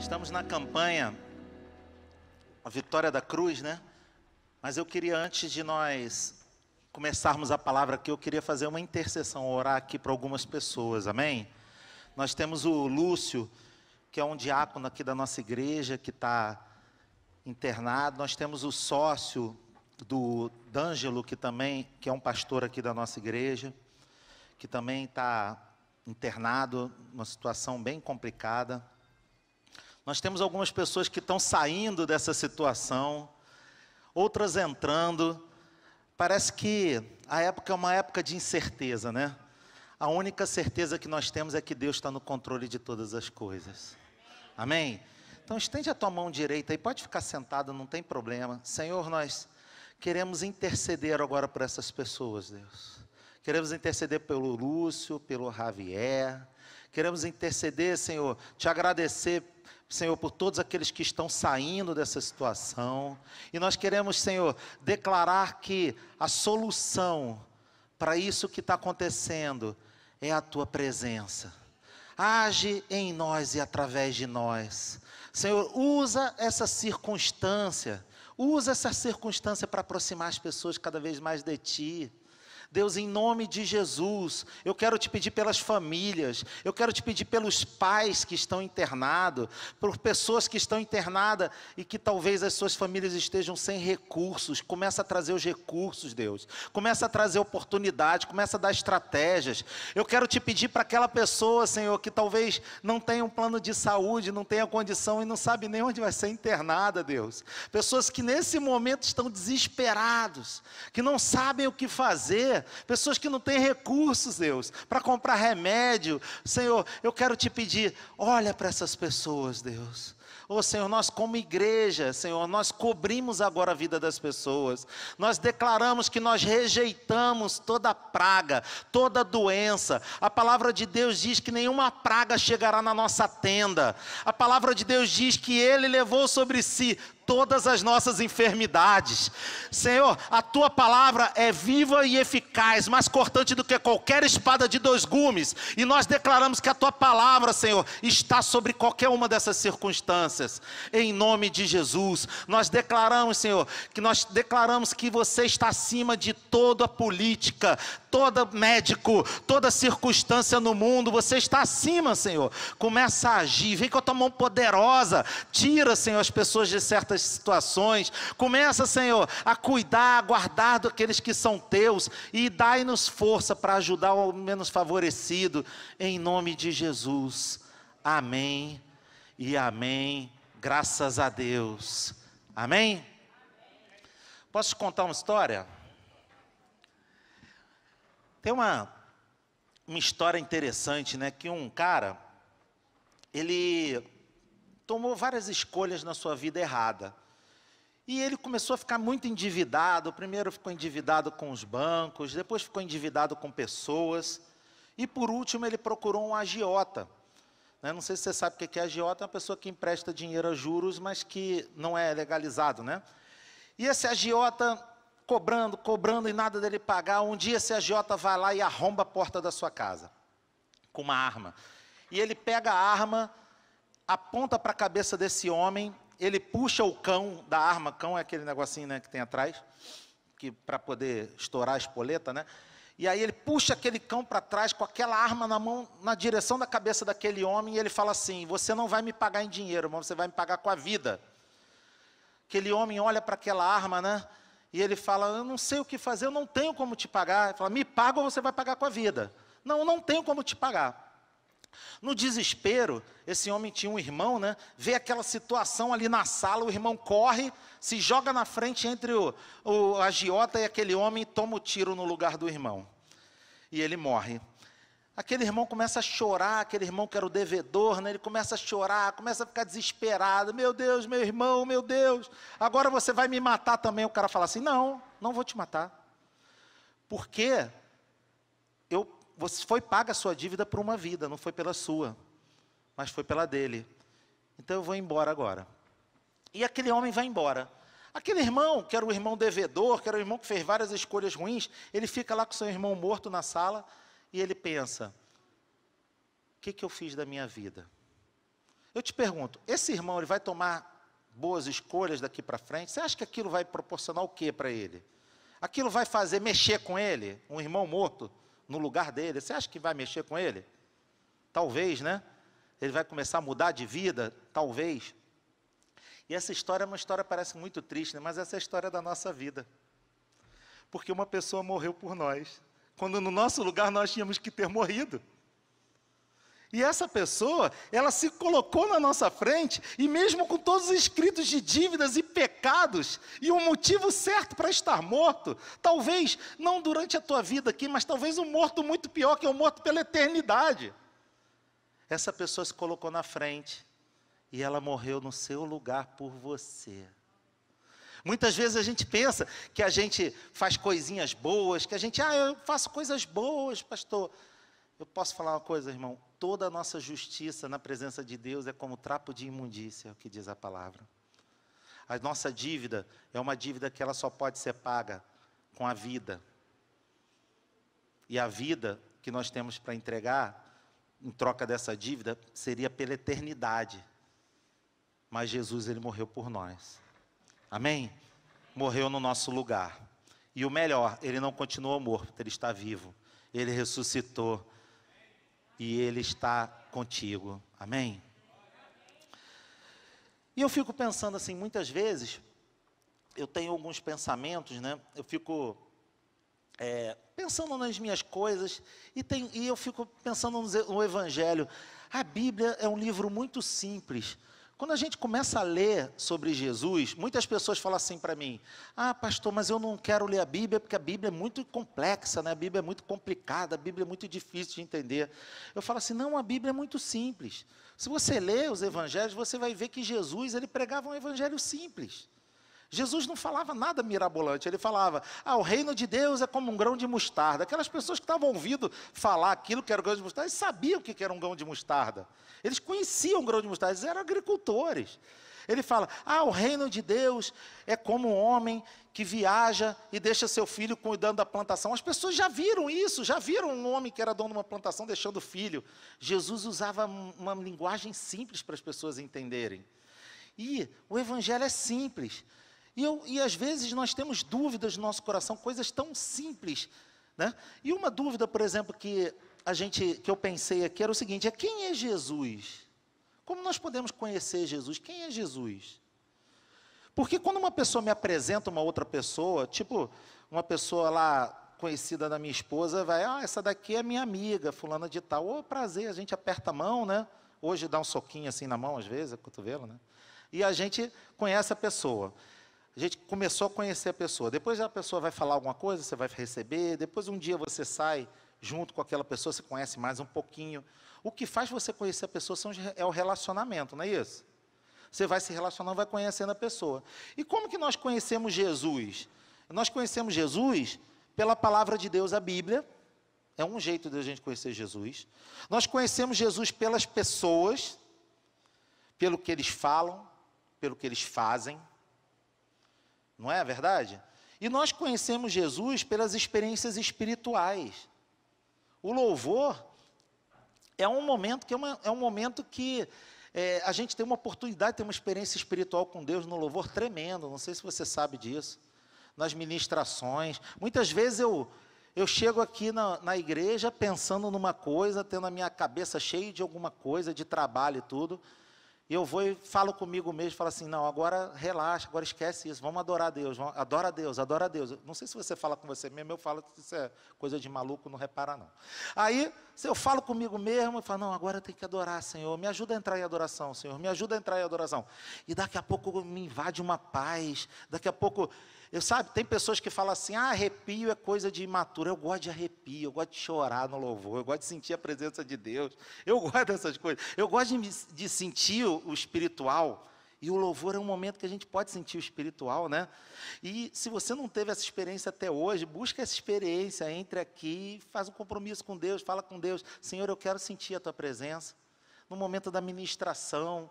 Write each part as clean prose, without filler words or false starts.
Estamos na campanha A Vitória da Cruz, né? Mas eu queria, antes de nós começarmos a palavra aqui, eu queria fazer uma intercessão, orar aqui para algumas pessoas, amém? Nós temos o Lúcio, que é um diácono aqui da nossa igreja, que está internado. Nós temos o sócio do D'Angelo, que é um pastor aqui da nossa igreja, que também está internado, numa situação bem complicada. Nós temos algumas pessoas que estão saindo dessa situação, outras entrando. Parece que a época é uma época de incerteza, né? A única certeza que nós temos é que Deus está no controle de todas as coisas. Amém? Então estende a tua mão direita aí, pode ficar sentado, não tem problema. Senhor, nós queremos interceder agora por essas pessoas, Deus. Queremos interceder pelo Lúcio, pelo Javier. Queremos interceder, Senhor, te agradecer, Senhor, por todos aqueles que estão saindo dessa situação. E nós queremos, Senhor, declarar que a solução para isso que está acontecendo é a Tua presença. Age em nós e através de nós. Senhor, usa essa circunstância para aproximar as pessoas cada vez mais de Ti. Deus, em nome de Jesus, eu quero te pedir pelas famílias, eu quero te pedir pelos pais que estão internados, por pessoas que estão internadas e que talvez as suas famílias estejam sem recursos. Começa a trazer os recursos, Deus. Começa a trazer oportunidade, começa a dar estratégias. Eu quero te pedir para aquela pessoa, Senhor, que talvez não tenha um plano de saúde, não tenha condição e não sabe nem onde vai ser internada, Deus. Pessoas que nesse momento estão desesperados, que não sabem o que fazer. Pessoas que não têm recursos, Deus, para comprar remédio. Senhor, eu quero te pedir, olha para essas pessoas, Deus. Senhor, nós como igreja, Senhor, nós cobrimos agora a vida das pessoas. Nós declaramos que nós rejeitamos toda praga, toda doença. A palavra de Deus diz que nenhuma praga chegará na nossa tenda. A palavra de Deus diz que Ele levou sobre si todas as nossas enfermidades. Senhor, a Tua palavra é viva e eficaz, mais cortante do que qualquer espada de 2 gumes. E nós declaramos que a Tua palavra, Senhor, está sobre qualquer uma dessas circunstâncias. Em nome de Jesus, nós declaramos, Senhor, que você está acima de toda política, todo médico, toda circunstância no mundo. Você está acima, Senhor. Começa a agir, vem com a Tua mão poderosa. Tira, Senhor, as pessoas de certas situações. Começa, Senhor, a cuidar, a guardar daqueles que são Teus. E dai-nos força para ajudar o menos favorecido. Em nome de Jesus. Amém e amém. Graças a Deus. Amém? Posso te contar uma história? Tem uma história interessante, né? Que um cara, ele tomou várias escolhas na sua vida errada. E ele começou a ficar muito endividado. Primeiro ficou endividado com os bancos, depois ficou endividado com pessoas. E por último ele procurou um agiota. Não sei se você sabe o que é agiota, é uma pessoa que empresta dinheiro a juros, mas que não é legalizado, né? E esse agiota cobrando e nada dele pagar. Um dia esse agiota vai lá e arromba a porta da sua casa com uma arma. E ele pega a arma, aponta para a cabeça desse homem, ele puxa o cão da arma. Cão é aquele negocinho, né, que tem atrás, que para poder estourar a espoleta, né? E aí ele puxa aquele cão para trás com aquela arma na mão, na direção da cabeça daquele homem, e ele fala assim: você não vai me pagar em dinheiro, mas você vai me pagar com a vida. Aquele homem olha para aquela arma, né? E ele fala: eu não sei o que fazer, eu não tenho como te pagar. Ele fala: me paga ou você vai pagar com a vida. Não, eu não tenho como te pagar. No desespero, esse homem tinha um irmão, né? Vê aquela situação ali na sala, o irmão corre, se joga na frente entre o agiota e aquele homem e toma o tiro no lugar do irmão. E ele morre. Aquele irmão começa a chorar, aquele irmão que era o devedor, né? Ele começa a chorar, começa a ficar desesperado. Meu Deus, meu irmão, meu Deus, agora você vai me matar também. O cara fala assim: não vou te matar. Porque você foi paga a sua dívida por uma vida, não foi pela sua, mas foi pela dele. Então eu vou embora agora. E aquele homem vai embora. Aquele irmão, que era o irmão devedor, que era o irmão que fez várias escolhas ruins, ele fica lá com seu irmão morto na sala, e ele pensa: o que eu fiz da minha vida? Eu te pergunto, esse irmão ele vai tomar boas escolhas daqui para frente? Você acha que aquilo vai proporcionar o que para ele? Aquilo vai fazer mexer com ele? Um irmão morto no lugar dele, você acha que vai mexer com ele? Talvez, né? Ele vai começar a mudar de vida? Talvez. E essa história é uma história, parece muito triste, né? Mas essa é a história da nossa vida. Porque uma pessoa morreu por nós, quando no nosso lugar nós tínhamos que ter morrido. E essa pessoa, ela se colocou na nossa frente, e mesmo com todos os escritos de dívidas e pecados, e um motivo certo para estar morto, talvez, não durante a tua vida aqui, mas talvez um morto muito pior, que é o morto pela eternidade. Essa pessoa se colocou na frente, e ela morreu no seu lugar por você. Muitas vezes a gente pensa que a gente faz coisinhas boas, que a gente, eu faço coisas boas, pastor. Eu posso falar uma coisa, irmão? Toda a nossa justiça na presença de Deus é como trapo de imundícia, é o que diz a palavra. A nossa dívida é uma dívida que ela só pode ser paga com a vida. E a vida que nós temos para entregar, em troca dessa dívida, seria pela eternidade. Mas Jesus, ele morreu por nós. Amém? Morreu no nosso lugar. E o melhor, ele não continuou morto, ele está vivo. Ele ressuscitou. E ele está contigo. Amém? E eu fico pensando assim, muitas vezes, eu tenho alguns pensamentos, né? Eu fico pensando nas minhas coisas, e eu fico pensando no Evangelho. A Bíblia é um livro muito simples. Quando a gente começa a ler sobre Jesus, muitas pessoas falam assim para mim, pastor, mas eu não quero ler a Bíblia, porque a Bíblia é muito complexa, né? A Bíblia é muito complicada, a Bíblia é muito difícil de entender. Eu falo assim, não, a Bíblia é muito simples. Se você ler os evangelhos, você vai ver que Jesus, ele pregava um evangelho simples. Jesus não falava nada mirabolante, ele falava, o reino de Deus é como um grão de mostarda. Aquelas pessoas que estavam ouvindo falar aquilo que era o grão de mostarda, eles sabiam o que era um grão de mostarda. Eles conheciam o grão de mostarda, eles eram agricultores. Ele fala, o reino de Deus é como um homem que viaja e deixa seu filho cuidando da plantação. As pessoas já viram isso, já viram um homem que era dono de uma plantação deixando o filho. Jesus usava uma linguagem simples para as pessoas entenderem. E o evangelho é simples. E às vezes nós temos dúvidas no nosso coração, coisas tão simples, né? E uma dúvida, por exemplo, que eu pensei aqui era o seguinte, quem é Jesus? Como nós podemos conhecer Jesus? Quem é Jesus? Porque quando uma pessoa me apresenta uma outra pessoa, tipo uma pessoa lá conhecida da minha esposa, vai, essa daqui é minha amiga, fulana de tal, prazer, a gente aperta a mão, né? Hoje dá um soquinho assim na mão, às vezes, cotovelo, né? E a gente conhece a pessoa. A gente começou a conhecer a pessoa. Depois a pessoa vai falar alguma coisa, você vai receber. Depois um dia você sai junto com aquela pessoa, você conhece mais um pouquinho. O que faz você conhecer a pessoa é o relacionamento, não é isso? Você vai se relacionando, vai conhecendo a pessoa. E como que nós conhecemos Jesus? Nós conhecemos Jesus pela palavra de Deus, a Bíblia. É um jeito de a gente conhecer Jesus. Nós conhecemos Jesus pelas pessoas, pelo que eles falam, pelo que eles fazem. Não é verdade? E nós conhecemos Jesus pelas experiências espirituais. O louvor é um momento que a gente tem uma oportunidade de ter uma experiência espiritual com Deus no louvor tremendo. Não sei se você sabe disso. Nas ministrações. Muitas vezes eu chego aqui na igreja pensando numa coisa, tendo a minha cabeça cheia de alguma coisa, de trabalho e tudo. E eu vou e falo comigo mesmo, falo assim, não, agora relaxa, agora esquece isso, vamos adorar a Deus, adora a Deus, adora a Deus. Não sei se você fala com você mesmo, eu falo que isso é coisa de maluco, não repara não. Aí, se eu falo comigo mesmo, eu falo, não, agora eu tenho que adorar, Senhor, me ajuda a entrar em adoração, Senhor, me ajuda a entrar em adoração. E daqui a pouco me invade uma paz, daqui a pouco, tem pessoas que falam assim, arrepio é coisa de imaturo. Eu gosto de arrepio, eu gosto de chorar no louvor, eu gosto de sentir a presença de Deus, eu gosto dessas coisas, eu gosto de sentir o espiritual, e o louvor é um momento que a gente pode sentir o espiritual, né? E se você não teve essa experiência até hoje, busca essa experiência, entre aqui, faz um compromisso com Deus, fala com Deus, Senhor, eu quero sentir a Tua presença, no momento da ministração,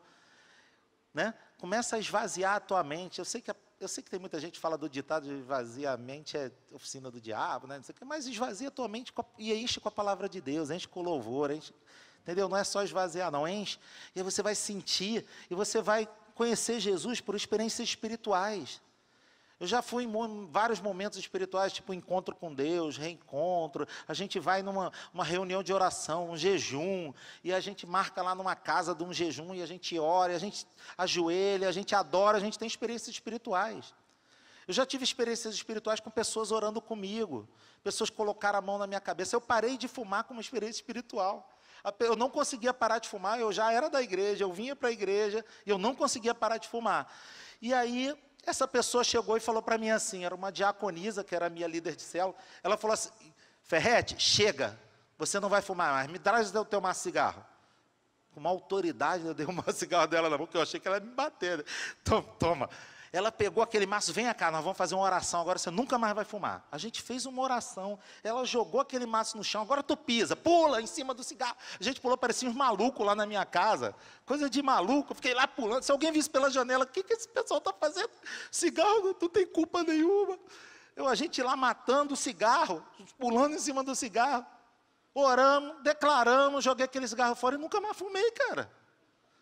né? Começa a esvaziar a tua mente. Eu sei que tem muita gente que fala do ditado de esvaziar a mente é oficina do diabo, né? Não sei o quê, mas esvazia a tua mente e enche com a palavra de Deus, enche com o louvor, entendeu? Não é só esvaziar, não, enche. E aí você vai sentir, e você vai conhecer Jesus por experiências espirituais. Eu já fui em vários momentos espirituais, tipo encontro com Deus, reencontro. A gente vai numa reunião de oração, um jejum, e a gente marca lá numa casa de um jejum, e a gente ora, e a gente ajoelha, a gente adora, a gente tem experiências espirituais. Eu já tive experiências espirituais com pessoas orando comigo, pessoas colocaram a mão na minha cabeça. Eu parei de fumar com uma experiência espiritual. Eu não conseguia parar de fumar, eu já era da igreja, eu vinha para a igreja, e eu não conseguia parar de fumar. E aí, essa pessoa chegou e falou para mim assim, era uma diaconisa, que era a minha líder de célula, ela falou assim, Ferretti, chega, você não vai fumar mais, me traz o teu maço de cigarro. Com uma autoridade, eu dei um maço de cigarro dela na boca, porque eu achei que ela ia me bater. Né? Toma. Ela pegou aquele maço, vem cá, nós vamos fazer uma oração, agora você nunca mais vai fumar. A gente fez uma oração, ela jogou aquele maço no chão, agora tu pisa, pula em cima do cigarro. A gente pulou, parecia uns malucos lá na minha casa, coisa de maluco, eu fiquei lá pulando. Se alguém visse pela janela, o que esse pessoal está fazendo? Cigarro não tem culpa nenhuma. A gente lá matando o cigarro, pulando em cima do cigarro, oramos, declaramos, joguei aquele cigarro fora e nunca mais fumei, cara.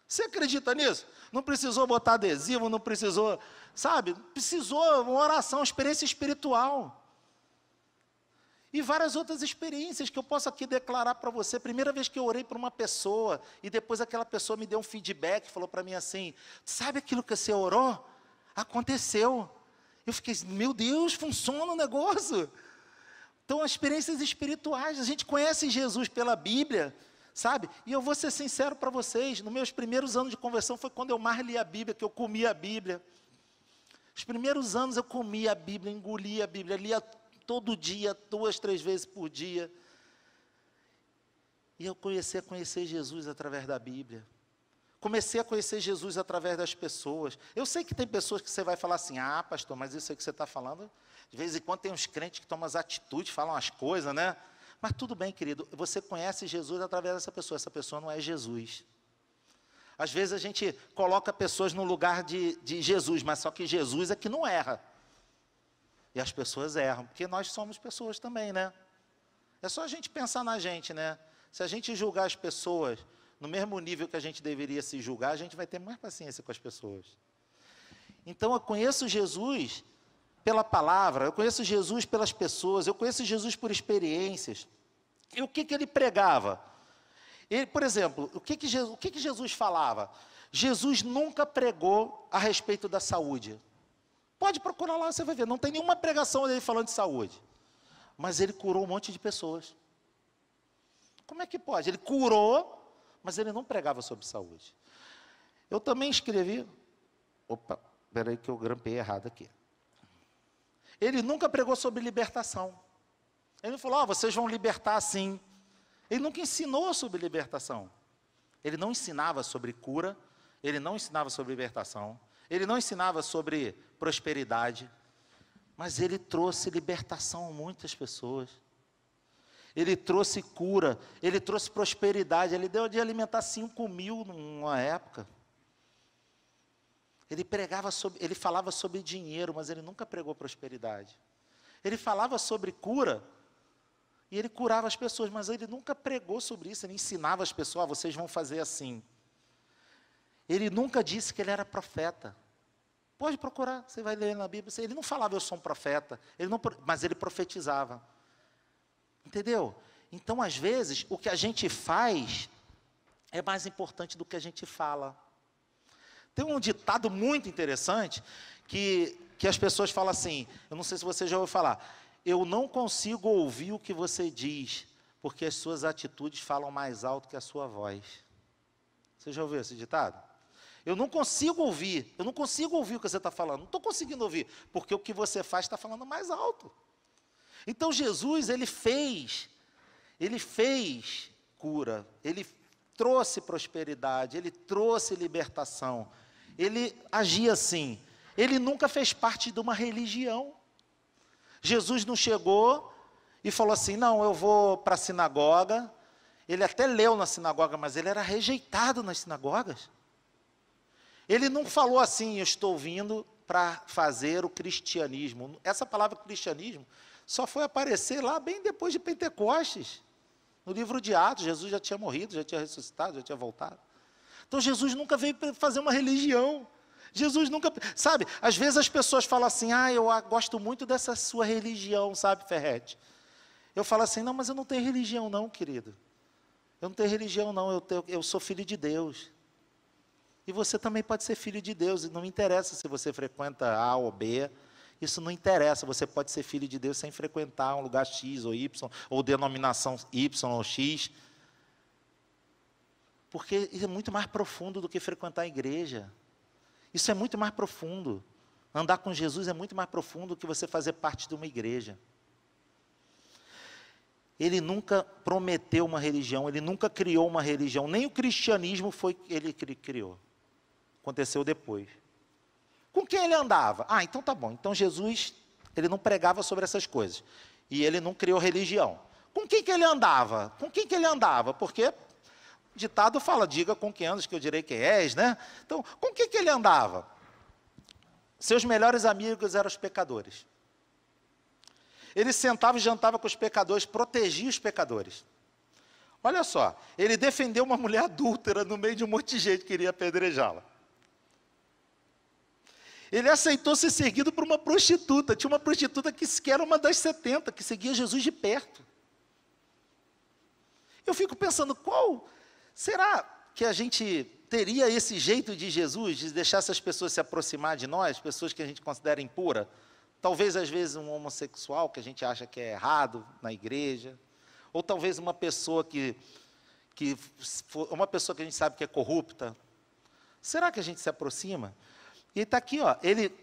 Você acredita nisso? Não precisou botar adesivo, não precisou, sabe? Precisou uma oração, uma experiência espiritual. E várias outras experiências que eu posso aqui declarar para você. Primeira vez que eu orei para uma pessoa, e depois aquela pessoa me deu um feedback, falou para mim assim, sabe aquilo que você orou? Aconteceu. Eu fiquei, meu Deus, funciona o negócio. Então, as experiências espirituais, a gente conhece Jesus pela Bíblia, sabe? E eu vou ser sincero para vocês, nos meus primeiros anos de conversão foi quando eu mais li a Bíblia, que eu comia a Bíblia. Os primeiros anos eu comia a Bíblia, engolia a Bíblia, lia todo dia, 2, 3 vezes por dia. E eu comecei a conhecer Jesus através da Bíblia. Comecei a conhecer Jesus através das pessoas. Eu sei que tem pessoas que você vai falar assim, ah, pastor, mas isso aí que você está falando, de vez em quando tem uns crentes que tomam as atitudes, falam as coisas, né? Mas tudo bem, querido, você conhece Jesus através dessa pessoa, essa pessoa não é Jesus. Às vezes a gente coloca pessoas no lugar de Jesus, mas só que Jesus é que não erra. E as pessoas erram, porque nós somos pessoas também, né? É só a gente pensar na gente, né? Se a gente julgar as pessoas no mesmo nível que a gente deveria se julgar, a gente vai ter mais paciência com as pessoas. Então eu conheço Jesus pela palavra, eu conheço Jesus pelas pessoas, eu conheço Jesus por experiências. E o que ele pregava? Ele, por exemplo, o que Jesus falava? Jesus nunca pregou a respeito da saúde. Pode procurar lá, você vai ver, não tem nenhuma pregação dele falando de saúde. Mas ele curou um monte de pessoas. Como é que pode? Ele curou, mas ele não pregava sobre saúde. Eu também escrevi... Opa, espera aí que eu grampei errado aqui. Ele nunca pregou sobre libertação. Ele não falou, vocês vão libertar assim. Ele nunca ensinou sobre libertação. Ele não ensinava sobre cura, ele não ensinava sobre libertação, ele não ensinava sobre prosperidade, mas ele trouxe libertação a muitas pessoas. Ele trouxe cura, ele trouxe prosperidade, ele deu de alimentar 5.000 numa época. Ele falava sobre dinheiro, mas ele nunca pregou prosperidade. Ele falava sobre cura, e ele curava as pessoas, mas ele nunca pregou sobre isso, ele ensinava as pessoas, vocês vão fazer assim. Ele nunca disse que ele era profeta. Pode procurar, você vai ler na Bíblia. Ele não falava, eu sou um profeta, mas ele profetizava. Entendeu? Então, às vezes, o que a gente faz é mais importante do que a gente fala. Tem um ditado muito interessante que as pessoas falam assim, eu não sei se você já ouviu falar, eu não consigo ouvir o que você diz, porque as suas atitudes falam mais alto que a sua voz. Você já ouviu esse ditado? Eu não consigo ouvir o que você está falando, não estou conseguindo ouvir, porque o que você faz está falando mais alto. Então Jesus, ele fez cura, ele trouxe prosperidade, ele trouxe libertação, ele agia assim, ele nunca fez parte de uma religião. Jesus não chegou e falou assim, não, eu vou para a sinagoga, ele até leu na sinagoga, mas ele era rejeitado nas sinagogas. Ele não falou assim, eu estou vindo para fazer o cristianismo. Essa palavra cristianismo só foi aparecer lá bem depois de Pentecostes. No livro de Atos, Jesus já tinha morrido, já tinha ressuscitado, já tinha voltado. Então Jesus nunca veio fazer uma religião. Jesus nunca, sabe, às vezes as pessoas falam assim, eu gosto muito dessa sua religião, sabe, Ferrete? Eu falo assim, não, mas eu não tenho religião não, querido. Eu não tenho religião não, eu sou filho de Deus. E você também pode ser filho de Deus, e não me interessa se você frequenta A ou B, isso não interessa, você pode ser filho de Deus sem frequentar um lugar X ou Y, ou denominação Y ou X, porque isso é muito mais profundo do que frequentar a igreja. Isso é muito mais profundo. Andar com Jesus é muito mais profundo do que você fazer parte de uma igreja. Ele nunca prometeu uma religião, ele nunca criou uma religião, nem o cristianismo foi ele que criou. Aconteceu depois. Com quem ele andava? Então tá bom. Então Jesus, ele não pregava sobre essas coisas. E ele não criou religião. Com quem que ele andava? Com quem que ele andava? Porque o ditado fala, diga com quem andas que eu direi quem és, né? Então, com quem que ele andava? Seus melhores amigos eram os pecadores. Ele sentava e jantava com os pecadores, protegia os pecadores. Olha só, ele defendeu uma mulher adúltera no meio de um monte de gente que queria apedrejá-la. Ele aceitou ser seguido por uma prostituta. Tinha uma prostituta que era uma das 70, que seguia Jesus de perto. Eu fico pensando, será que a gente teria esse jeito de Jesus, de deixar essas pessoas se aproximar de nós, pessoas que a gente considera impura? Talvez, às vezes, um homossexual que a gente acha que é errado na igreja, ou talvez uma pessoa uma pessoa que a gente sabe que é corrupta. Será que a gente se aproxima? E está aqui, ele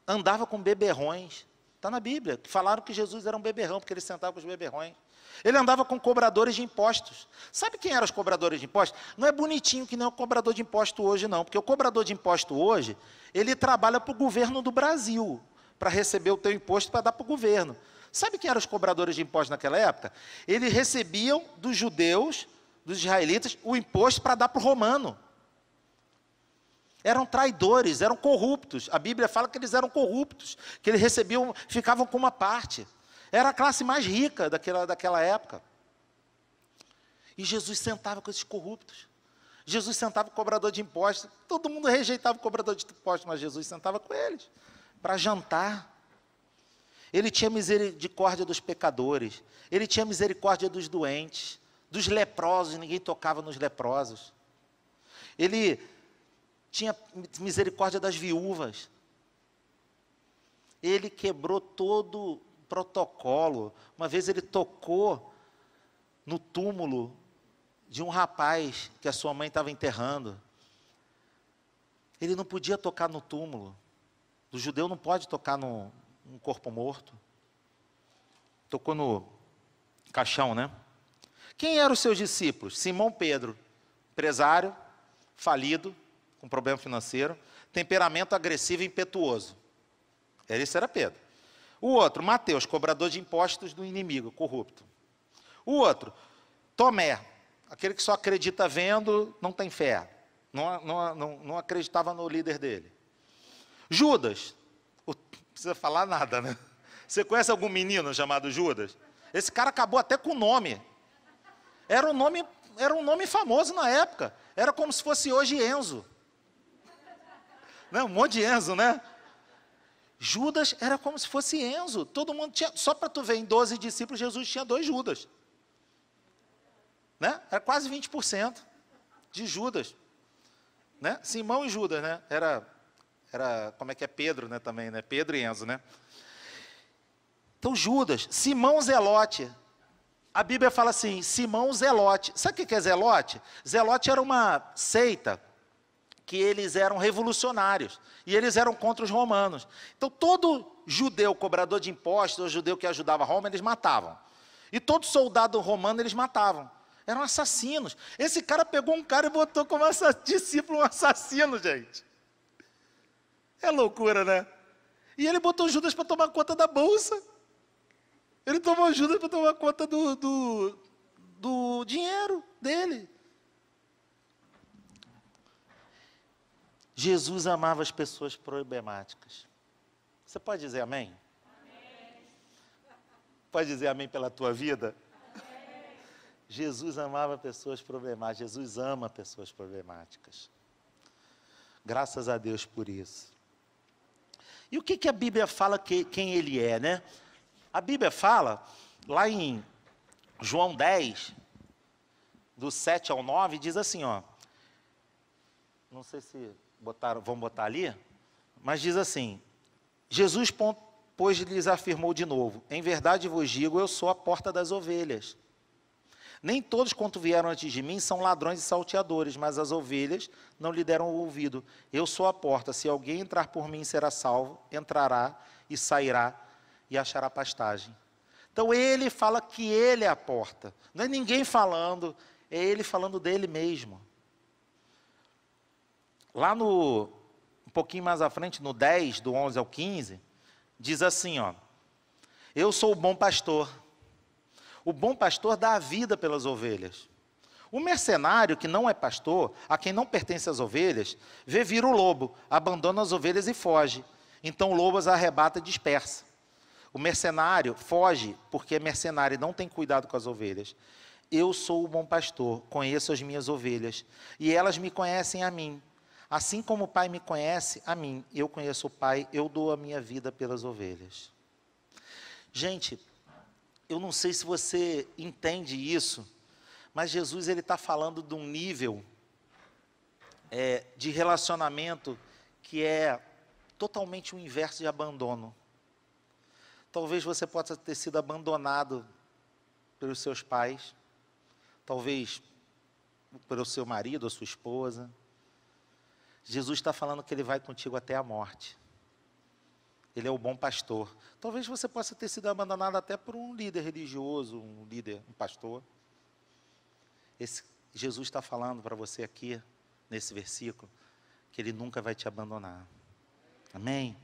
andava com beberrões, está na Bíblia, que falaram que Jesus era um beberrão, porque ele sentava com os beberrões. Ele andava com cobradores de impostos. Sabe quem eram os cobradores de impostos? Não é bonitinho que nem o cobrador de imposto hoje, não, porque o cobrador de imposto hoje, ele trabalha para o governo do Brasil, para receber o teu imposto para dar para o governo. Sabe quem eram os cobradores de impostos naquela época? Eles recebiam dos judeus, dos israelitas, o imposto para dar para o romano. Eram traidores, eram corruptos. A Bíblia fala que eles eram corruptos, que eles recebiam, ficavam com uma parte. Era a classe mais rica daquela época. E Jesus sentava com esses corruptos. Jesus sentava com o cobrador de impostos. Todo mundo rejeitava o cobrador de impostos, mas Jesus sentava com eles para jantar. Ele tinha misericórdia dos pecadores. Ele tinha misericórdia dos doentes, dos leprosos, ninguém tocava nos leprosos. Ele tinha misericórdia das viúvas. Ele quebrou todo o protocolo. Uma vez ele tocou no túmulo de um rapaz que a sua mãe estava enterrando. Ele não podia tocar no túmulo. O judeu não pode tocar num corpo morto. Tocou no caixão, né? Quem eram os seus discípulos? Simão Pedro, empresário, falido, com problema financeiro, temperamento agressivo e impetuoso. Esse era Pedro. O outro, Mateus, cobrador de impostos do inimigo, corrupto. O outro, Tomé, aquele que só acredita vendo, não tem fé. Não acreditava no líder dele. Judas, não precisa falar nada, né? Você conhece algum menino chamado Judas? Esse cara acabou até com o nome. Era um nome famoso na época. Era como se fosse hoje Enzo. Né? Um monte de Enzo, né? Judas era como se fosse Enzo. Todo mundo tinha, só para tu ver, em 12 discípulos, Jesus tinha 2 Judas. Né? Era quase 20% de Judas. Né? Simão e Judas, né? Era, como é que é Pedro, né, também, né? Pedro e Enzo, né? Então, Judas, Simão Zelote. A Bíblia fala assim, Simão Zelote. Sabe o que é Zelote? Zelote era uma seita que eles eram revolucionários, e eles eram contra os romanos. Então, todo judeu cobrador de impostos, ou judeu que ajudava Roma, eles matavam. E todo soldado romano, eles matavam. Eram assassinos. Esse cara pegou um cara e botou como discípulo um assassino, gente. É loucura, né? E ele botou Judas para tomar conta da bolsa. Ele tomou Judas para tomar conta do dinheiro dele. Jesus amava as pessoas problemáticas. Você pode dizer amém? Amém. Pode dizer amém pela tua vida? Amém. Jesus amava pessoas problemáticas. Jesus ama pessoas problemáticas. Graças a Deus por isso. E o que a Bíblia fala quem ele é, né? A Bíblia fala, lá em João 10, do 7 ao 9, diz assim, ó. Não sei se vão botar ali, mas diz assim, Jesus, pois, lhes afirmou de novo, em verdade vos digo, eu sou a porta das ovelhas. Nem todos quanto vieram antes de mim são ladrões e salteadores, mas as ovelhas não lhe deram ouvido. Eu sou a porta, se alguém entrar por mim será salvo, entrará e sairá e achará pastagem. Então ele fala que ele é a porta. Não é ninguém falando, é ele falando dele mesmo. Lá um pouquinho mais à frente, no 10, do 11 ao 15, diz assim, ó. Eu sou o bom pastor. O bom pastor dá a vida pelas ovelhas. O mercenário que não é pastor, a quem não pertence as ovelhas, vê vir o lobo, abandona as ovelhas e foge. Então o lobo as arrebata e dispersa. O mercenário foge porque é mercenário e não tem cuidado com as ovelhas. Eu sou o bom pastor, conheço as minhas ovelhas, e elas me conhecem a mim. Assim como o Pai me conhece a mim, eu conheço o Pai, eu dou a minha vida pelas ovelhas. Gente, eu não sei se você entende isso, mas Jesus ele está falando de um nível de relacionamento que é totalmente o inverso de abandono. Talvez você possa ter sido abandonado pelos seus pais, talvez pelo seu marido ou sua esposa. Jesus está falando que ele vai contigo até a morte. Ele é o bom pastor. Talvez você possa ter sido abandonado até por um líder religioso, um pastor. Jesus está falando para você aqui, nesse versículo, que ele nunca vai te abandonar. Amém?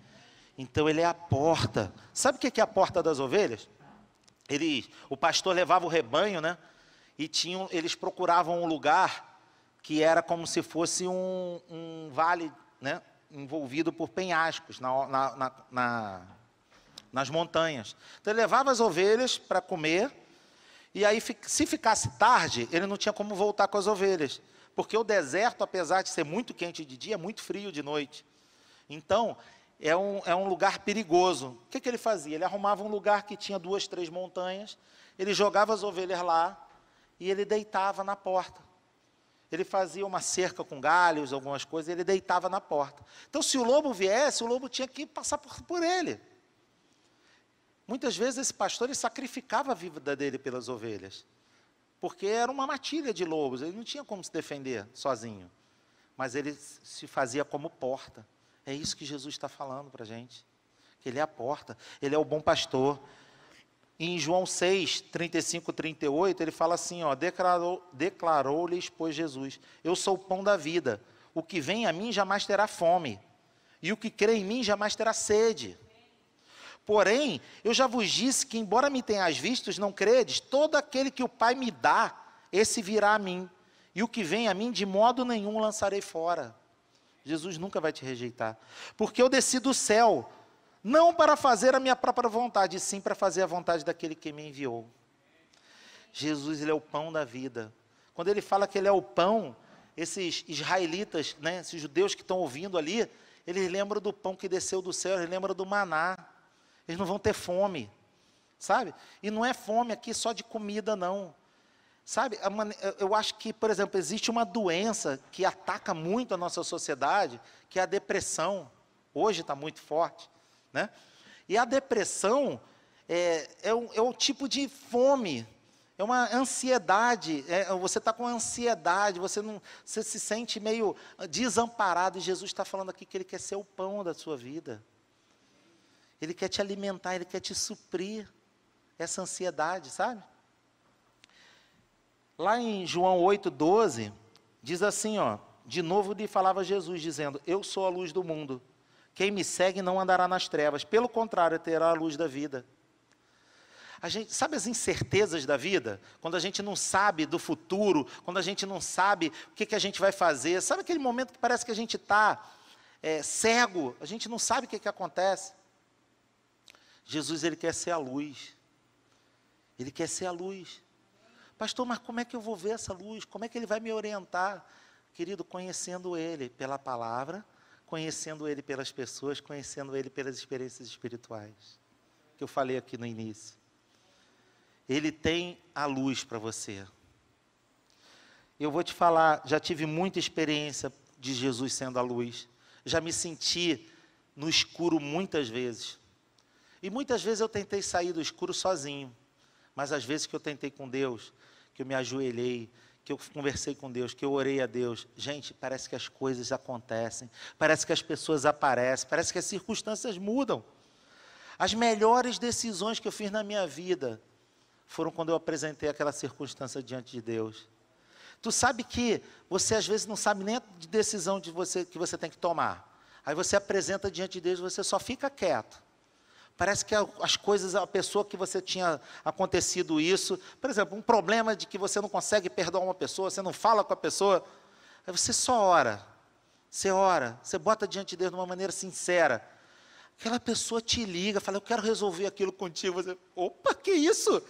Então ele é a porta. Sabe o que é a porta das ovelhas? O pastor levava o rebanho, né? E eles procuravam um lugar que era como se fosse um vale, né? Envolvido por penhascos nas montanhas. Então ele levava as ovelhas para comer, e aí se ficasse tarde, ele não tinha como voltar com as ovelhas, porque o deserto, apesar de ser muito quente de dia, é muito frio de noite. Então, é um lugar perigoso. O que ele fazia? Ele arrumava um lugar que tinha 2, 3 montanhas, ele jogava as ovelhas lá, e ele deitava na porta. Ele fazia uma cerca com galhos, algumas coisas, e ele deitava na porta. Então, se o lobo viesse, o lobo tinha que passar por ele. Muitas vezes esse pastor ele sacrificava a vida dele pelas ovelhas, porque era uma matilha de lobos, ele não tinha como se defender sozinho. Mas ele se fazia como porta. É isso que Jesus está falando para a gente, que ele é a porta, ele é o bom pastor. Em João 6, 35, 38, ele fala assim, ó, declarou-lhes, pois, Jesus, eu sou o pão da vida, o que vem a mim jamais terá fome, e o que crê em mim jamais terá sede. Porém, eu já vos disse que, embora me tenhas vistos, não credes, todo aquele que o Pai me dá, esse virá a mim, e o que vem a mim, de modo nenhum lançarei fora. Jesus nunca vai te rejeitar, porque eu desci do céu, não para fazer a minha própria vontade, sim para fazer a vontade daquele que me enviou. Jesus, ele é o pão da vida. Quando ele fala que ele é o pão, esses israelitas, né, esses judeus que estão ouvindo ali, eles lembram do pão que desceu do céu, eles lembram do maná. Eles não vão ter fome, sabe? E não é fome aqui só de comida, não. Sabe, eu acho que, por exemplo, existe uma doença que ataca muito a nossa sociedade, que é a depressão. Hoje está muito forte, né? E a depressão é um tipo de fome, é uma ansiedade, você está com ansiedade, você se sente meio desamparado, e Jesus está falando aqui que Ele quer ser o pão da sua vida. Ele quer te alimentar, Ele quer te suprir essa ansiedade, sabe? Lá em João 8,12, diz assim, ó, de novo lhe falava Jesus, dizendo, eu sou a luz do mundo, quem me segue não andará nas trevas, pelo contrário, terá a luz da vida. A gente, sabe as incertezas da vida? Quando a gente não sabe do futuro, quando a gente não sabe o que a gente vai fazer, sabe aquele momento que parece que a gente está cego, a gente não sabe o que acontece? Jesus, Ele quer ser a luz. Ele quer ser a luz. Pastor, mas como é que eu vou ver essa luz? Como é que ele vai me orientar? Querido, conhecendo ele pela palavra, conhecendo ele pelas pessoas, conhecendo ele pelas experiências espirituais, que eu falei aqui no início. Ele tem a luz para você. Eu vou te falar, já tive muita experiência de Jesus sendo a luz. Já me senti no escuro muitas vezes. E muitas vezes eu tentei sair do escuro sozinho. Mas às vezes que eu tentei com Deus, que eu me ajoelhei, que eu conversei com Deus, que eu orei a Deus, gente, parece que as coisas acontecem, parece que as pessoas aparecem, parece que as circunstâncias mudam. As melhores decisões que eu fiz na minha vida foram quando eu apresentei aquela circunstância diante de Deus. Tu sabe que você às vezes não sabe nem a decisão que você tem que tomar. Aí você apresenta diante de Deus e você só fica quieto. Parece que as coisas, a pessoa que você tinha acontecido isso, por exemplo, um problema de que você não consegue perdoar uma pessoa, você não fala com a pessoa, aí você só ora, você bota diante de Deus de uma maneira sincera. Aquela pessoa te liga, fala, eu quero resolver aquilo contigo. Você, opa, que isso?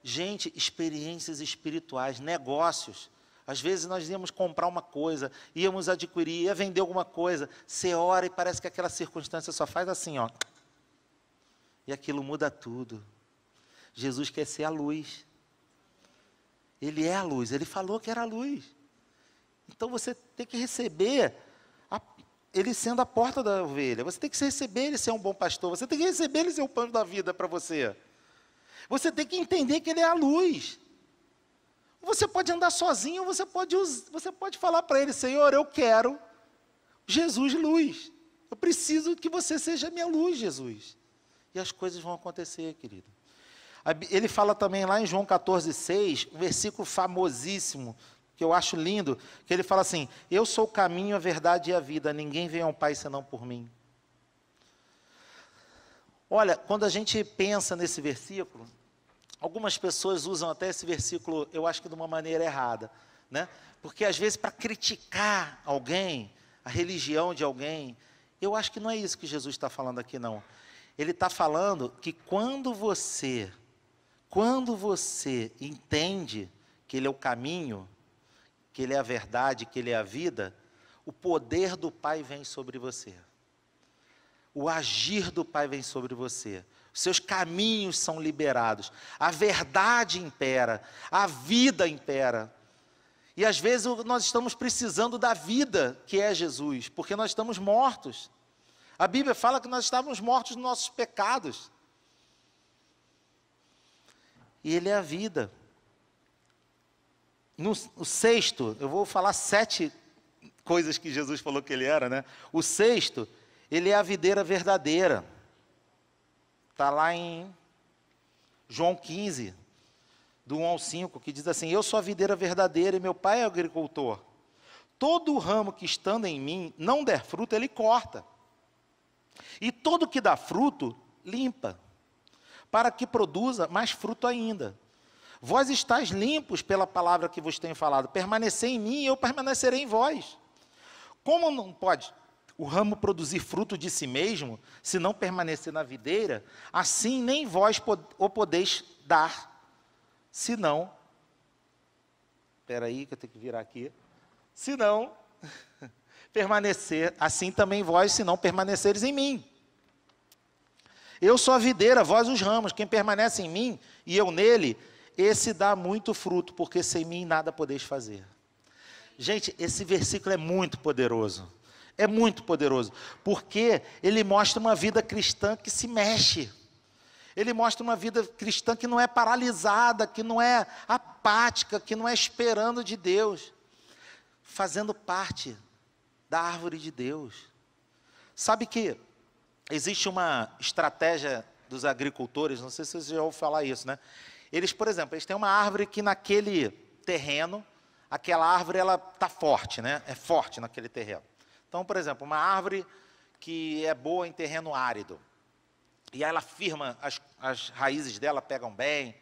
Gente, experiências espirituais, negócios. Às vezes nós íamos comprar uma coisa, íamos adquirir, ia vender alguma coisa, você ora e parece que aquela circunstância só faz assim, ó. E aquilo muda tudo. Jesus quer ser a luz. Ele é a luz, ele falou que era a luz. Então você tem que receber ele sendo a porta da ovelha. Você tem que receber ele ser um bom pastor. Você tem que receber ele ser o pão da vida para você. Você tem que entender que ele é a luz. Você pode andar sozinho, você pode falar para ele, Senhor, eu quero Jesus luz. Eu preciso que você seja a minha luz, Jesus. E as coisas vão acontecer, querido. Ele fala também lá em João 14,6, um versículo famosíssimo, que eu acho lindo, que ele fala assim, eu sou o caminho, a verdade e a vida, ninguém vem ao Pai senão por mim. Olha, quando a gente pensa nesse versículo, algumas pessoas usam até esse versículo, eu acho que de uma maneira errada, né? Porque às vezes para criticar alguém, a religião de alguém, eu acho que não é isso que Jesus está falando aqui não. Ele está falando que quando você entende que Ele é o caminho, que Ele é a verdade, que Ele é a vida, o poder do Pai vem sobre você. O agir do Pai vem sobre você. Os seus caminhos são liberados. A verdade impera. A vida impera. E às vezes nós estamos precisando da vida, que é Jesus, porque nós estamos mortos. A Bíblia fala que nós estávamos mortos nos nossos pecados. E Ele é a vida. No sexto, eu vou falar 7 coisas que Jesus falou que Ele era, né? O sexto, Ele é a videira verdadeira. Está lá em João 15, do 1 ao 5, que diz assim, eu sou a videira verdadeira e meu Pai é o agricultor. Todo ramo que estando em mim não der fruto, Ele corta. E todo que dá fruto, limpa, para que produza mais fruto ainda. Vós estáis limpos pela palavra que vos tenho falado. Permanecei em mim e eu permanecerei em vós. Como não pode o ramo produzir fruto de si mesmo, se não permanecer na videira, assim nem vós o podeis dar, senão, espera aí que eu tenho que virar aqui, senão permanecer, assim também vós, se não permaneceres em mim. Eu sou a videira, vós os ramos, quem permanece em mim e eu nele, esse dá muito fruto, porque sem mim nada podeis fazer. Gente, esse versículo é muito poderoso. É muito poderoso, porque ele mostra uma vida cristã que se mexe. Ele mostra uma vida cristã que não é paralisada, que não é apática, que não é esperando de Deus, fazendo parte da árvore de Deus. Sabe que existe uma estratégia dos agricultores, não sei se vocês já ouviram falar isso, né? Eles, por exemplo, eles têm uma árvore que naquele terreno, aquela árvore ela está forte, né? É forte naquele terreno. Então, por exemplo, uma árvore que é boa em terreno árido, e ela firma, as raízes dela pegam bem,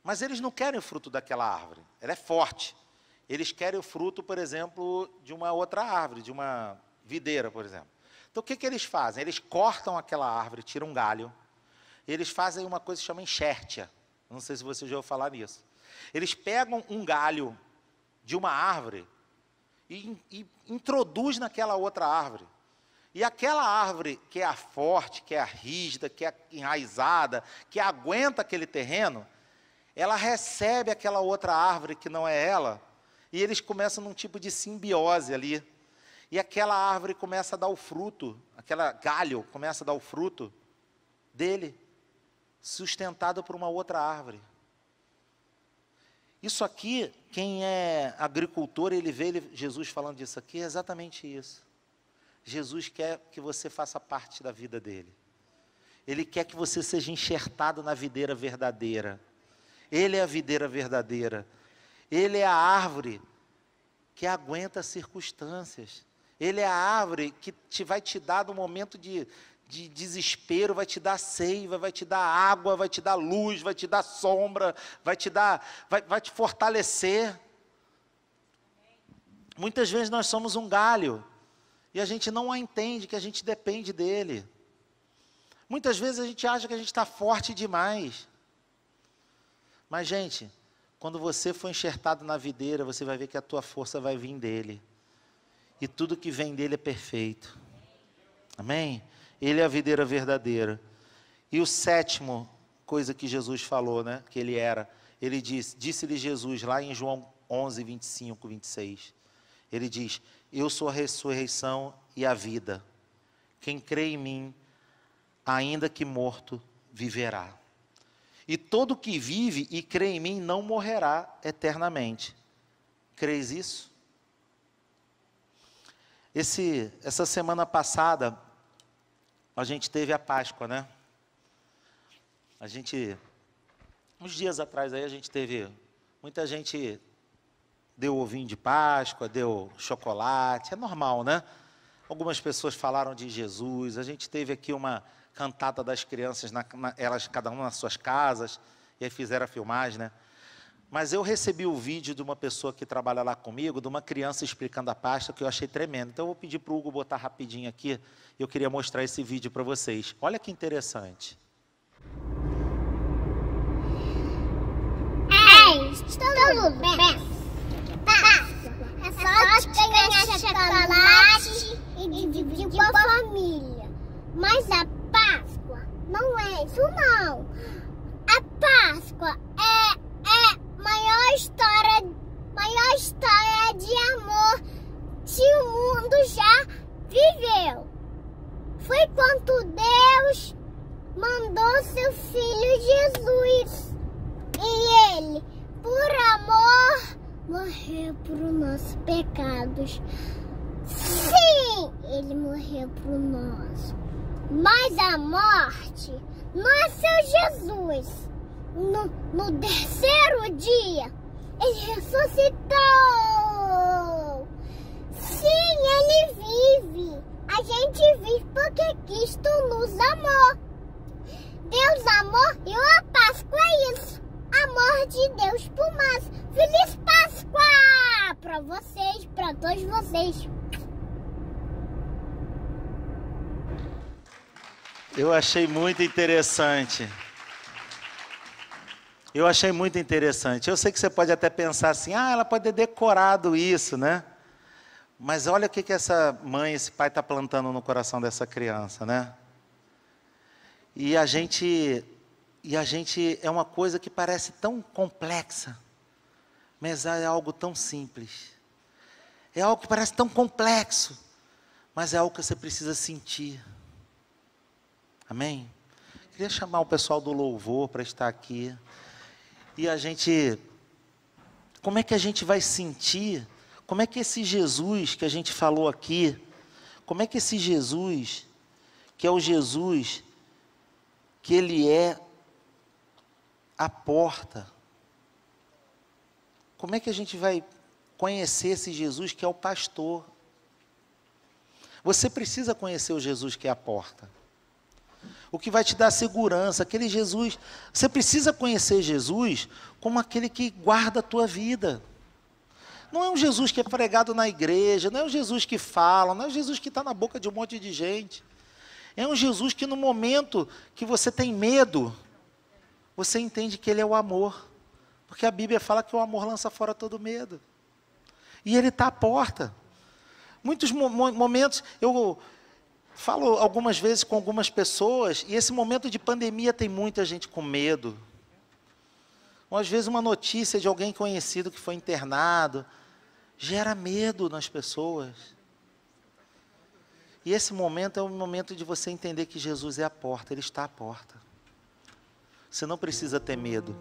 mas eles não querem o fruto daquela árvore, ela é forte. Eles querem o fruto, por exemplo, de uma outra árvore, de uma videira, por exemplo. Então, o que eles fazem? Eles cortam aquela árvore, tiram um galho, eles fazem uma coisa que se chama enxértia. Não sei se você já ouviu falar nisso. Eles pegam um galho de uma árvore e introduz naquela outra árvore. E aquela árvore que é a forte, que é a rígida, que é a enraizada, que aguenta aquele terreno, ela recebe aquela outra árvore que não é ela, e eles começam num tipo de simbiose ali. E aquela árvore começa a dar o fruto, aquele galho começa a dar o fruto dele, sustentado por uma outra árvore. Isso aqui, quem é agricultor, ele vê Jesus falando disso aqui, é exatamente isso. Jesus quer que você faça parte da vida dele. Ele quer que você seja enxertado na videira verdadeira. Ele é a videira verdadeira. Ele é a árvore que aguenta as circunstâncias. Ele é a árvore que vai te dar no momento de desespero, vai te dar seiva, vai te dar água, vai te dar luz, vai te dar sombra, vai te fortalecer. Muitas vezes nós somos um galho e a gente não entende que a gente depende dele. Muitas vezes a gente acha que a gente está forte demais. Mas, gente, quando você for enxertado na videira, você vai ver que a tua força vai vir dele. E tudo que vem dele é perfeito. Amém? Ele é a videira verdadeira. E o sétimo coisa que Jesus falou, né, que ele era, ele disse-lhe Jesus, lá em João 11, 25, 26. Ele diz, eu sou a ressurreição e a vida. Quem crê em mim, ainda que morto, viverá. E todo que vive e crê em mim não morrerá eternamente. Crês isso? Essa semana passada, a gente teve a Páscoa, né? Uns dias atrás aí a gente teve, muita gente deu ovinho de Páscoa, deu chocolate, é normal, né? Algumas pessoas falaram de Jesus, a gente teve aqui uma cantata das crianças, elas cada uma nas suas casas, e aí fizeram a filmagem, né? Mas eu recebi o vídeo de uma pessoa que trabalha lá comigo, de uma criança explicando a Páscoa, que eu achei tremendo. Então eu vou pedir para o Hugo botar rapidinho aqui, eu queria mostrar esse vídeo para vocês. Olha que interessante. Ei, todo mundo pensa que Páscoa é só de ganhar chocolate e dividir com a família. Mas a Páscoa não é isso não. A Páscoa é maior história de amor que o mundo já viveu. Foi quando Deus mandou seu filho Jesus. E ele, por amor, morreu por nossos pecados. Sim, ele morreu por nós. Mas a morte não é seu Jesus. No terceiro dia, ele ressuscitou. Sim, ele vive. A gente vive porque Cristo nos amou. Deus amou e a Páscoa é isso. Amor de Deus por nós. Feliz Páscoa para vocês, para todos vocês. Eu achei muito interessante. Eu sei que você pode até pensar assim, ela pode ter decorado isso, né? Mas olha o que essa mãe, esse pai está plantando no coração dessa criança, né? E a gente é uma coisa que parece tão complexa, mas é algo tão simples. É algo que parece tão complexo, mas é algo que você precisa sentir. Amém? Queria chamar o pessoal do louvor para estar aqui. E como é que a gente vai sentir? Como é que esse Jesus que a gente falou aqui, como é que esse Jesus, que é o Jesus, que ele é a porta, como é que a gente vai conhecer esse Jesus que é o pastor? Você precisa conhecer o Jesus que é a porta. O que vai te dar segurança, aquele Jesus. Você precisa conhecer Jesus como aquele que guarda a tua vida. Não é um Jesus que é pregado na igreja, não é um Jesus que fala, não é um Jesus que está na boca de um monte de gente. É um Jesus que no momento que você tem medo, você entende que Ele é o amor. Porque a Bíblia fala que o amor lança fora todo medo. E Ele está à porta. Muitos momentos, eu falo algumas vezes com algumas pessoas, e esse momento de pandemia tem muita gente com medo. Ou às vezes uma notícia de alguém conhecido que foi internado, gera medo nas pessoas. E esse momento é o momento de você entender que Jesus é a porta, Ele está à porta. Você não precisa ter medo.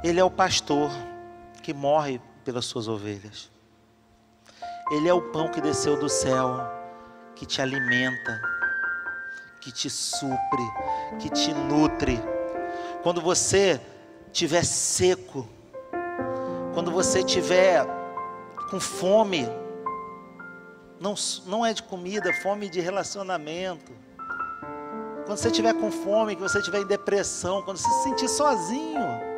Ele é o pastor que morre pelas suas ovelhas. Ele é o pão que desceu do céu, que te alimenta, que te supre, que te nutre. Quando você estiver seco, quando você estiver com fome, não é de comida, fome de relacionamento. Quando você estiver com fome, que você estiver em depressão, quando você se sentir sozinho,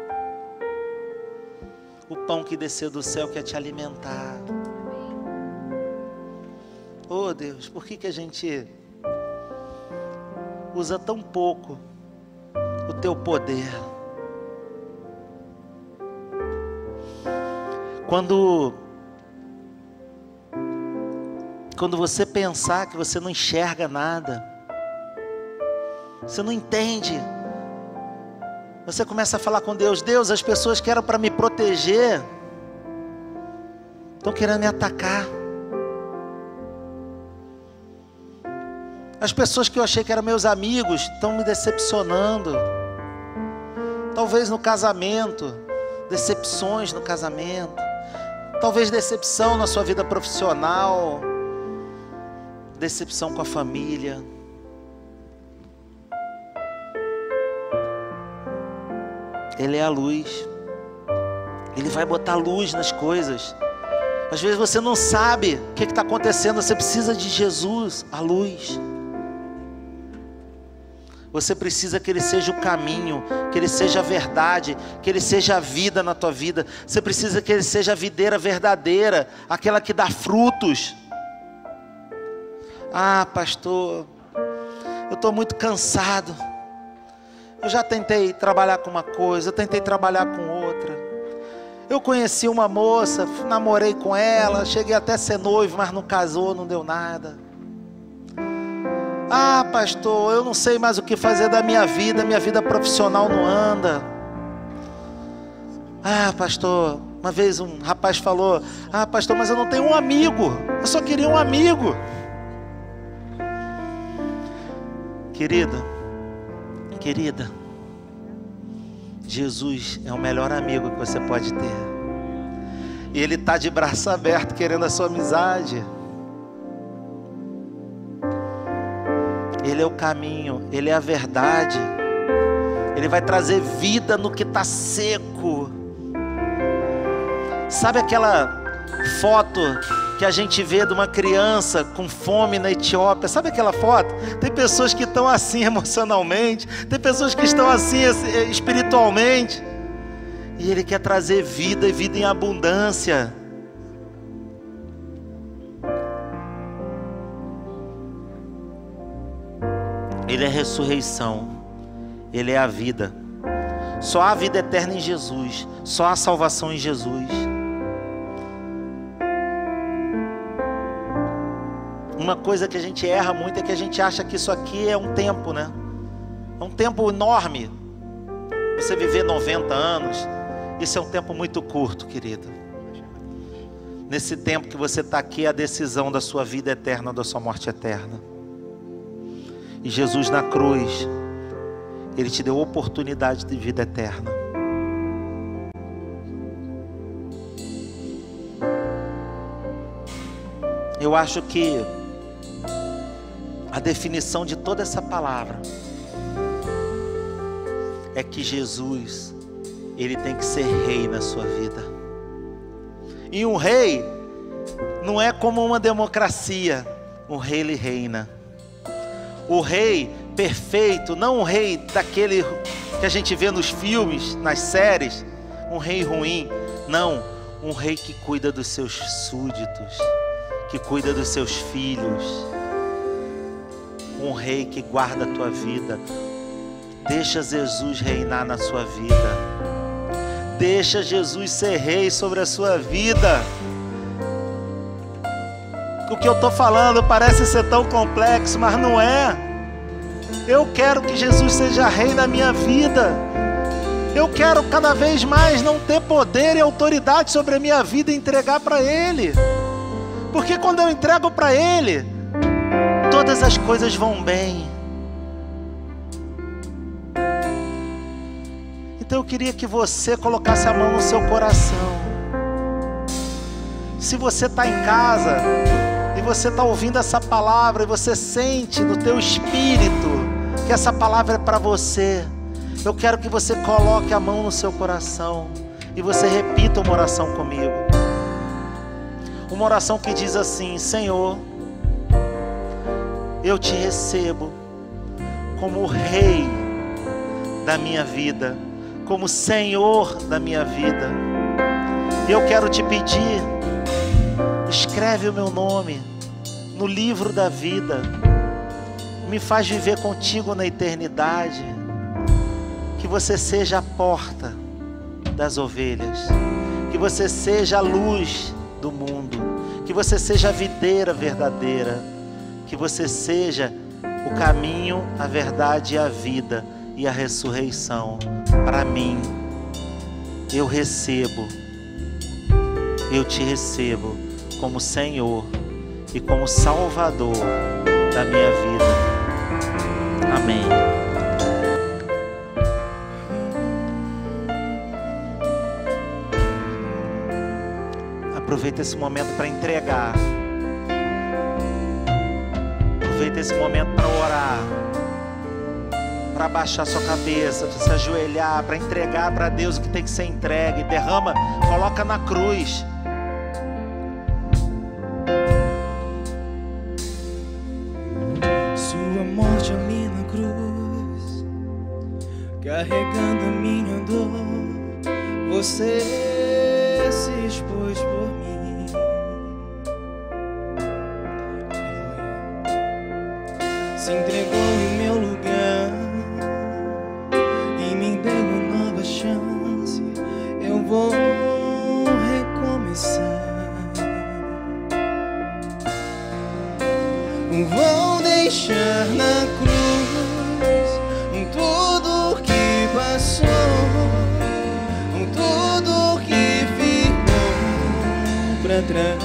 o pão que desceu do céu quer te alimentar. Oh Deus, por que a gente usa tão pouco o teu poder? Quando você pensar que você não enxerga nada, você não entende, você começa a falar com Deus: Deus, as pessoas que eram para me proteger estão querendo me atacar. As pessoas que eu achei que eram meus amigos estão me decepcionando. Talvez no casamento, decepções no casamento. Talvez decepção na sua vida profissional. Decepção com a família. Ele é a luz. Ele vai botar luz nas coisas. Às vezes você não sabe o que está acontecendo. Você precisa de Jesus, a luz. Você precisa que Ele seja o caminho, que Ele seja a verdade, que Ele seja a vida na tua vida. Você precisa que Ele seja a videira verdadeira, aquela que dá frutos. Ah, pastor, eu estou muito cansado. Eu já tentei trabalhar com uma coisa, eu tentei trabalhar com outra. Eu conheci uma moça, namorei com ela, cheguei até a ser noivo, mas não casou, não deu nada. Ah, pastor, eu não sei mais o que fazer da minha vida profissional não anda. Ah, pastor, uma vez um rapaz falou: ah, pastor, mas eu não tenho um amigo, eu só queria um amigo. Querida, Jesus é o melhor amigo que você pode ter. E Ele está de braço aberto querendo a sua amizade. Ele é o caminho, Ele é a verdade. Ele vai trazer vida no que está seco. Sabe aquela foto que a gente vê de uma criança com fome na Etiópia? Sabe aquela foto? Tem pessoas que estão assim emocionalmente, tem pessoas que estão assim espiritualmente. E Ele quer trazer vida, e vida em abundância. Ele é a ressurreição, Ele é a vida. Só há vida eterna em Jesus, só há salvação em Jesus. Uma coisa que a gente erra muito é que a gente acha que isso aqui é um tempo, né? É um tempo enorme. Você viver 90 anos, isso é um tempo muito curto, querido. Nesse tempo que você está aqui, é a decisão da sua vida eterna ou da sua morte eterna. E Jesus na cruz, Ele te deu oportunidade de vida eterna. Eu acho que a definição de toda essa palavra é que Jesus, Ele tem que ser rei na sua vida. E um rei não é como uma democracia. Um rei, ele reina. O rei perfeito, não um rei daquele que a gente vê nos filmes, nas séries, um rei ruim. Não, um rei que cuida dos seus súditos, que cuida dos seus filhos. Um rei que guarda a tua vida. Deixa Jesus reinar na sua vida. Deixa Jesus ser rei sobre a sua vida. O que eu estou falando parece ser tão complexo, mas não é. Eu quero que Jesus seja rei na minha vida. Eu quero cada vez mais não ter poder e autoridade sobre a minha vida e entregar para Ele. Porque quando eu entrego para Ele, todas as coisas vão bem. Então eu queria que você colocasse a mão no seu coração. Se você está em casa e você está ouvindo essa palavra e você sente no teu espírito que essa palavra é para você, eu quero que você coloque a mão no seu coração e você repita uma oração comigo. Uma oração que diz assim: Senhor, eu te recebo como o Rei da minha vida, como Senhor da minha vida. E eu quero te pedir, escreve o meu nome no livro da vida, me faz viver contigo na eternidade, que você seja a porta das ovelhas, que você seja a luz do mundo, que você seja a videira verdadeira, que você seja o caminho, a verdade e a vida e a ressurreição. Para mim, eu te recebo como Senhor e como Salvador da minha vida. Amém. Aproveita esse momento para entregar. Aproveita esse momento para orar, para baixar sua cabeça, para se ajoelhar, para entregar para Deus o que tem que ser entregue. Derrama, coloca na cruz. Sua morte ali na cruz, carregando a minha dor, você se expôs por mim. Se entregou em meu lugar e me deu uma nova chance. Eu vou recomeçar. Vou deixar na cruz tudo que passou, tudo que ficou pra trás.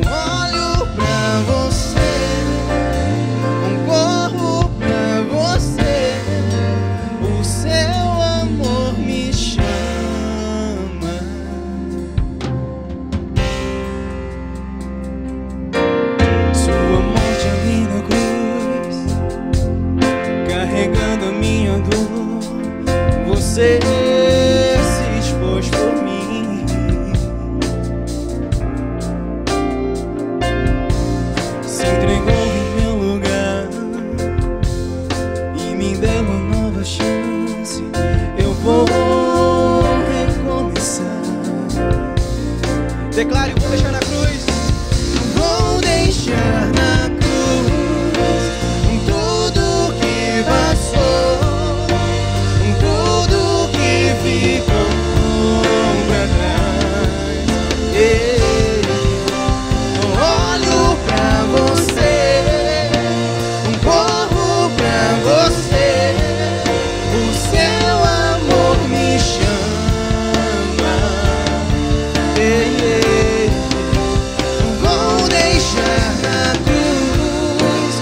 Olho pra você, corro pra você, o seu amor me chama. Sua morte ali na cruz, carregando a minha dor, você se expôs por mim. Se entregou em meu lugar e me deu uma nova chance. Eu vou recomeçar. Declare: vou deixar na cruz. Vou deixar na cruz tudo que passou, tudo que ficou pra trás. Olho pra você, corro pra você, o seu amor me chama. Vou deixar na cruz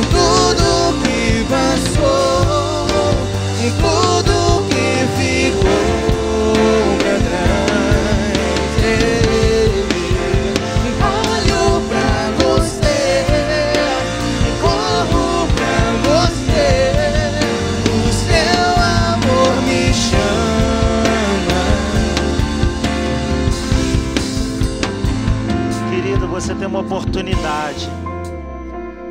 tudo que passou, tudo que ficou pra trás. Olho pra você, corro pra você, o seu amor me chama. Querido, você tem uma oportunidade.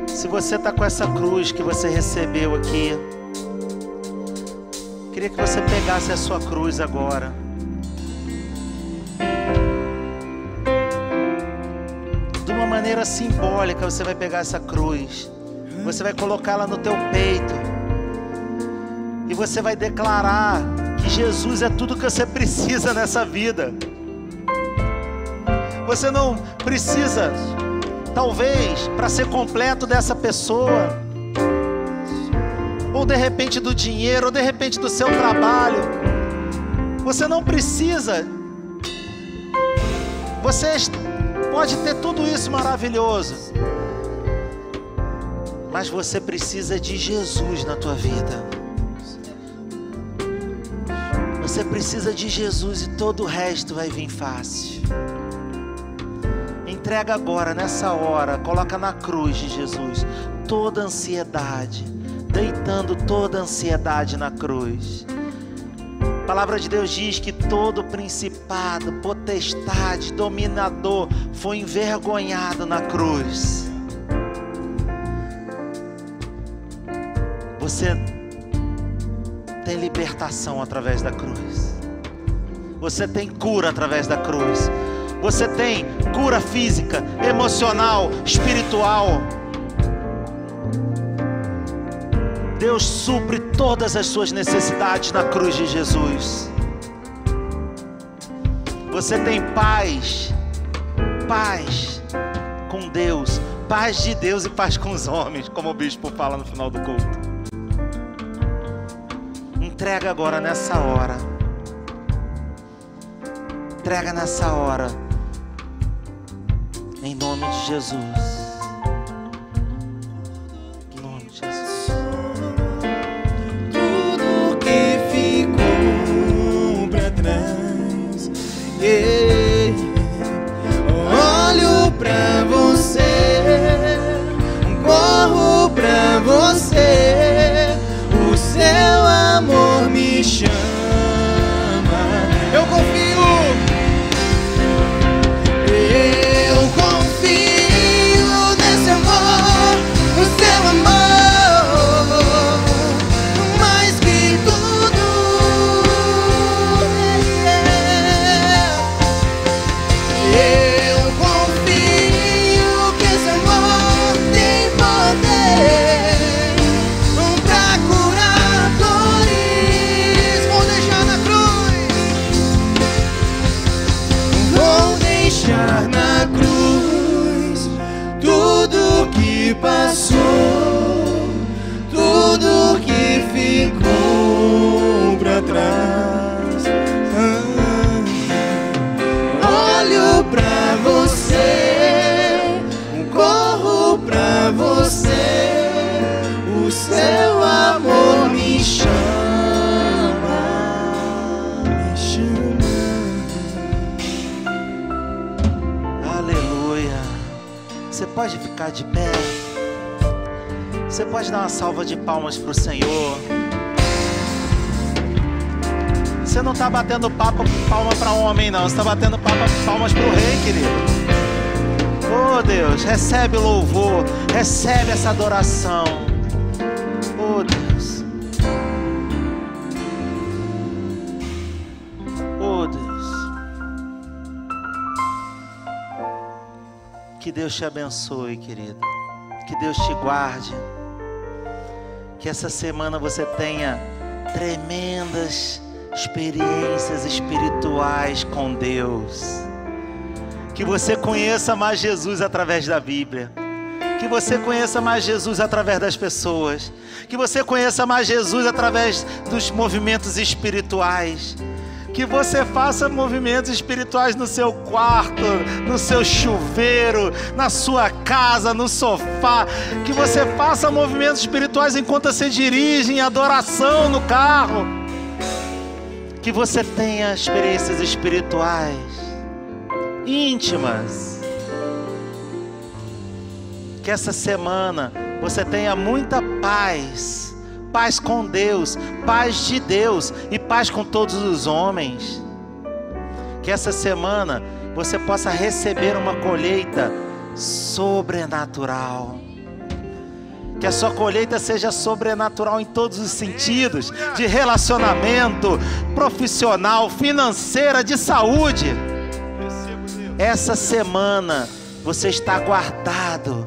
Se você está com essa cruz que você recebeu aqui, queria que você pegasse a sua cruz agora. De uma maneira simbólica, você vai pegar essa cruz Você vai colocá-la no teu peito. E você vai declarar que Jesus é tudo que você precisa nessa vida. Você não precisa, talvez, para ser completo dessa pessoa, ou de repente do dinheiro, ou de repente do seu trabalho. Você não precisa. Você pode ter tudo isso maravilhoso, mas você precisa de Jesus na tua vida. Você precisa de Jesus e todo o resto vai vir fácil. Entrega agora, nessa hora, coloca na cruz de Jesus toda a ansiedade, deitando toda a ansiedade na cruz. A palavra de Deus diz que todo principado, potestade, dominador foi envergonhado na cruz. Você tem libertação através da cruz. Você tem cura através da cruz. Você tem cura física, emocional, espiritual. Deus supre todas as suas necessidades na cruz de Jesus. Você tem paz, paz com Deus, paz de Deus e paz com os homens, como o bispo fala no final do culto. Entrega agora nessa hora. Entrega nessa hora. Em nome de Jesus. Em nome de Jesus. Tudo que ficou pra trás. Olho pra você, corro pra você. O seu amor me chama. Eu confio. Eu confio nesse amor, no seu amor, mais que tudo. Eu confio que esse amor tem poder pra curar dores. Vou deixar na cruz. Vou deixar na cruz tudo que passou, tudo que ficou pra trás. Olho pra você, corro pra você. O seu amor me chama, me chama. Aleluia. Você pode ficar de pé. Você pode dar uma salva de palmas para o Senhor. Você não está batendo palma para homem, não. Você está batendo palmas para o Rei, querido. Oh Deus, recebe o louvor, recebe essa adoração. Oh Deus. Oh Deus. Que Deus te abençoe, querido. Que Deus te guarde. Que essa semana você tenha tremendas experiências espirituais com Deus. Que você conheça mais Jesus através da Bíblia. Que você conheça mais Jesus através das pessoas. Que você conheça mais Jesus através dos movimentos espirituais. Que você faça movimentos espirituais no seu quarto, no seu chuveiro, na sua casa, no sofá. Que você faça movimentos espirituais enquanto você dirige, em adoração no carro. Que você tenha experiências espirituais íntimas. Que essa semana você tenha muita paz. Paz com Deus, paz de Deus e paz com todos os homens. Que essa semana você possa receber uma colheita sobrenatural. Que a sua colheita seja sobrenatural em todos os sentidos, de relacionamento, profissional, financeira, de saúde. Essa semana você está guardado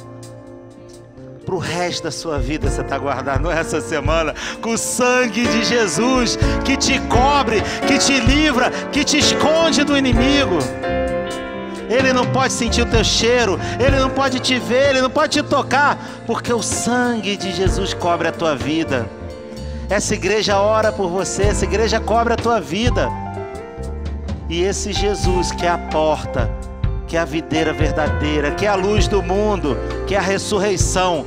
para o resto da sua vida você está guardado essa semana com o sangue de Jesus que te cobre, que te livra, que te esconde do inimigo. Ele não pode sentir o teu cheiro, ele não pode te ver, ele não pode te tocar, porque o sangue de Jesus cobre a tua vida. Essa igreja ora por você, essa igreja cobre a tua vida. E esse Jesus que é a porta, que é a videira verdadeira, que é a luz do mundo, que é a ressurreição,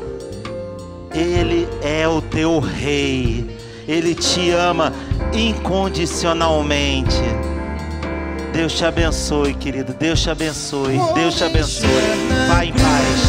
Ele é o teu rei. Ele te ama incondicionalmente. Deus te abençoe, querido. Deus te abençoe. Deus te abençoe. Vai em paz.